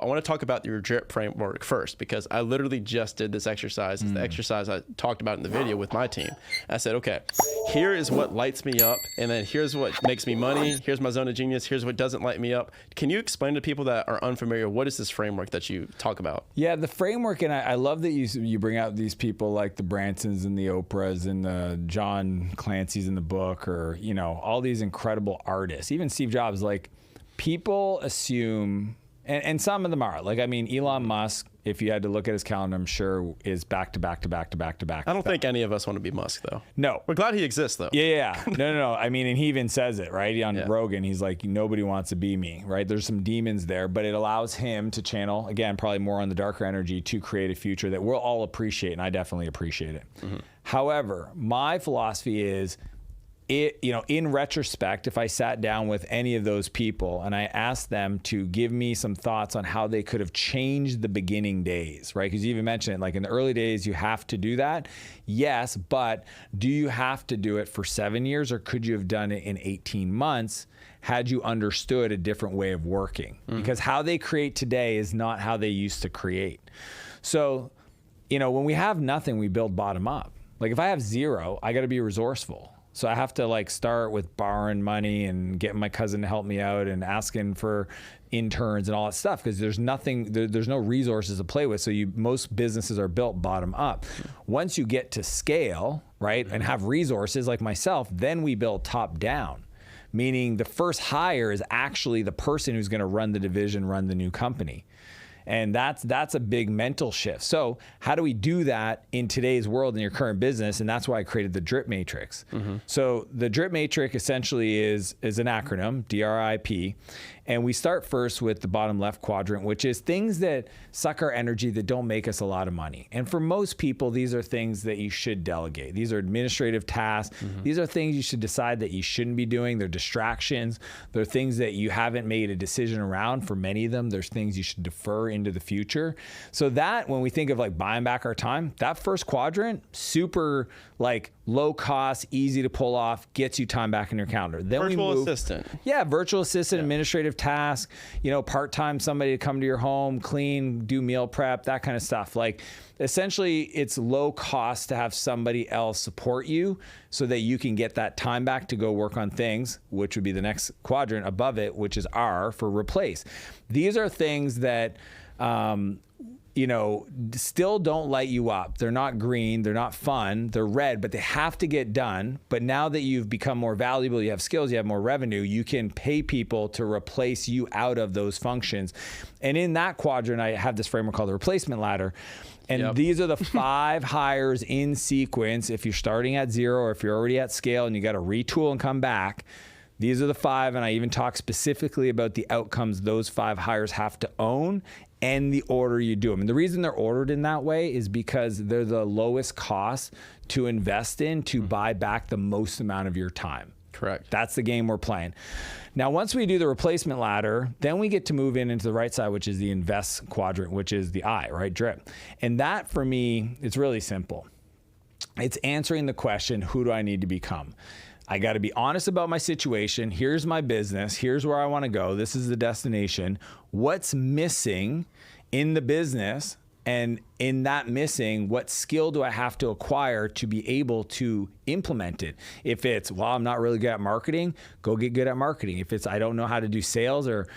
I want to talk about your drip framework first, because I literally just did this exercise. It's the exercise I talked about in the video with my team. I said, okay, here is what lights me up, and then here's what makes me money. Here's my zone of genius. Here's what doesn't light me up. Can you explain to people that are unfamiliar, what is this framework that you talk about? Yeah, the framework, and I love that you bring out these people like the Bransons and the Oprahs and the John Clancy's in the book, or, you know, all these incredible artists, even Steve Jobs. Like, people assume, and some of them are, like, I mean, Elon Musk, if you had to look at his calendar, I'm sure is back to back to back to back to back. I don't think any of us want to be Musk, though. No. We're glad he exists, though. Yeah. No. I mean, and he even says it, right? On Rogan, he's like, nobody wants to be me, right? There's some demons there, but it allows him to channel, again, probably more on the darker energy, to create a future that we'll all appreciate, and I definitely appreciate it. However, my philosophy is, in retrospect, if I sat down with any of those people and I asked them to give me some thoughts on how they could have changed the beginning days, right? Because you even mentioned it, like in the early days, you have to do that. Yes, but do you have to do it for 7 years, or could you have done it in 18 months had you understood a different way of working? Because how they create today is not how they used to create. So, when we have nothing, we build bottom up. Like, if I have zero, I got to be resourceful. So I have to like start with borrowing money and getting my cousin to help me out and asking for interns and all that stuff, because there's nothing, there's no resources to play with. So most businesses are built bottom up. Once you get to scale, right, and have resources like myself, then we build top down. Meaning the first hire is actually the person who's going to run the division, run the new company. And that's a big mental shift. So how do we do that in today's world in your current business? And that's why I created the drip matrix. So the drip matrix essentially is an acronym, DRIP. And we start first with the bottom left quadrant, which is things that suck our energy, that don't make us a lot of money. And for most people, these are things that you should delegate. These are administrative tasks. These are things you should decide that you shouldn't be doing. They're distractions. They're things that you haven't made a decision around. For many of them, there's things you should defer into the future. So that, when we think of like buying back our time, that first quadrant, super like low cost, easy to pull off, gets you time back in your calendar. Then virtual assistant. Yeah, virtual assistant, administrative task, part-time, somebody to come to your home, clean, do meal prep, that kind of stuff. Like, essentially, it's low cost to have somebody else support you so that you can get that time back to go work on things, which would be the next quadrant above it, which is R for replace. These are things that still don't light you up. They're not green, they're not fun, they're red, but they have to get done. But now that you've become more valuable, you have skills, you have more revenue, you can pay people to replace you out of those functions. And in that quadrant, I have this framework called the replacement ladder. And these are the 5 hires in sequence. If you're starting at 0, or if you're already at scale and you got to retool and come back, these are the 5. And I even talk specifically about the outcomes those 5 hires have to own and the order you do them. And the reason they're ordered in that way is because they're the lowest cost to invest in to buy back the most amount of your time. Correct. That's the game we're playing. Now, once we do the replacement ladder, then we get to move into the right side, which is the invest quadrant, which is the I, right? Drip. And that, for me, it's really simple. It's answering the question, who do I need to become? I got to be honest about my situation. Here's my business. Here's where I want to go. This is the destination. What's missing in the business? And in that missing, what skill do I have to acquire to be able to implement it? If it's, well, I'm not really good at marketing, go get good at marketing. If it's, I don't know how to do sales, or,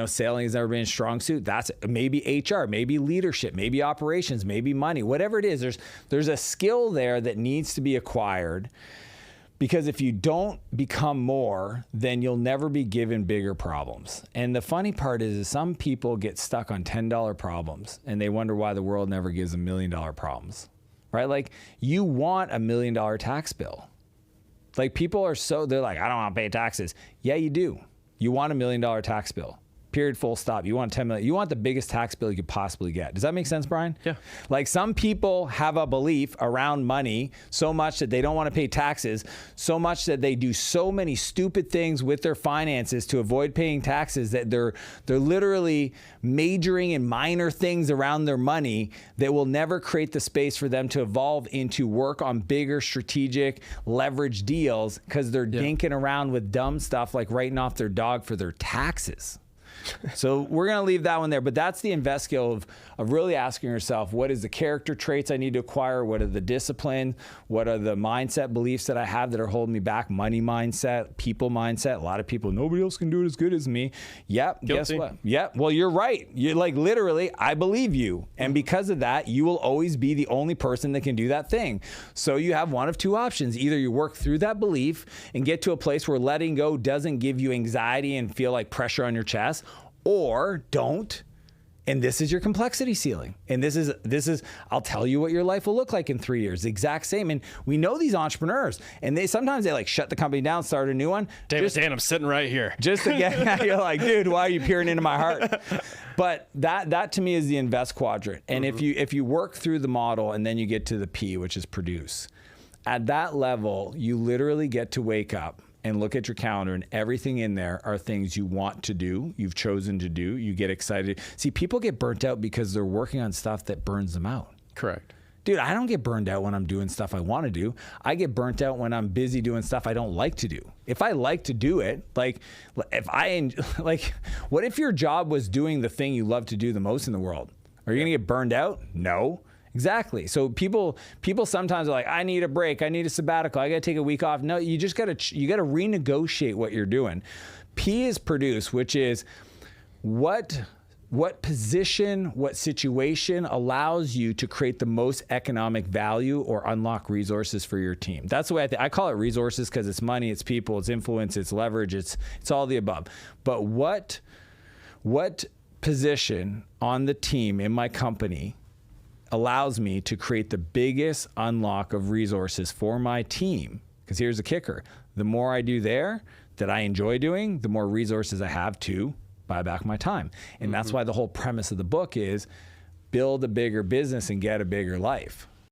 selling has never been a strong suit, that's maybe HR, maybe leadership, maybe operations, maybe money, whatever it is. There's a skill there that needs to be acquired. Because if you don't become more, then you'll never be given bigger problems. And the funny part is some people get stuck on $10 problems and they wonder why the world never gives them $1 million problems, right? Like, you want a $1 million tax bill. Like, people are they're like, I don't want to pay taxes. Yeah, you do. You want a $1 million tax bill. Period, full stop. You want 10 million. You want the biggest tax bill you could possibly get. Does that make sense, Brian? Yeah. Like, some people have a belief around money so much that they don't want to pay taxes, so much that they do so many stupid things with their finances to avoid paying taxes that they're literally majoring in minor things around their money that will never create the space for them to evolve into work on bigger strategic leverage deals, because they're dinking around with dumb stuff like writing off their dog for their taxes. So we're going to leave that one there. But that's the invest skill of really asking yourself, what is the character traits I need to acquire? What are the discipline? What are the mindset beliefs that I have that are holding me back? Money mindset, people mindset. A lot of people, nobody else can do it as good as me. Yep. Guilty. Guess what? Yep. Well, you're right. You're like, literally, I believe you. And because of that, you will always be the only person that can do that thing. So you have one of two options. Either you work through that belief and get to a place where letting go doesn't give you anxiety and feel like pressure on your chest, or don't. And this is your complexity ceiling. And this is, I'll tell you what your life will look like in 3 years. The exact same. And we know these entrepreneurs, and sometimes they like shut the company down, start a new one. Dan, I'm sitting right here. Just to get, you're like, dude, why are you peering into my heart? But that to me is the invest quadrant. And if you work through the model and then you get to the P, which is produce, at that level, you literally get to wake up and look at your calendar, and everything in there are things you want to do, you've chosen to do, you get excited. See, people get burnt out because they're working on stuff that burns them out. Correct. Dude, I don't get burned out when I'm doing stuff I want to do. I get burnt out when I'm busy doing stuff I don't like to do. If I like to do it, like, what if your job was doing the thing you love to do the most in the world? Are you going to get burned out? No. Exactly. So people sometimes are like, I need a break. I need a sabbatical. I got to take a week off. No, you got to renegotiate what you're doing. P is produce, which is what position, what situation allows you to create the most economic value or unlock resources for your team. That's the way I call it resources, because it's money, it's people, it's influence, it's leverage, it's all the above. But what position on the team in my company allows me to create the biggest unlock of resources for my team? Because here's the kicker. The more I do there that I enjoy doing, the more resources I have to buy back my time. And that's why the whole premise of the book is build a bigger business and get a bigger life.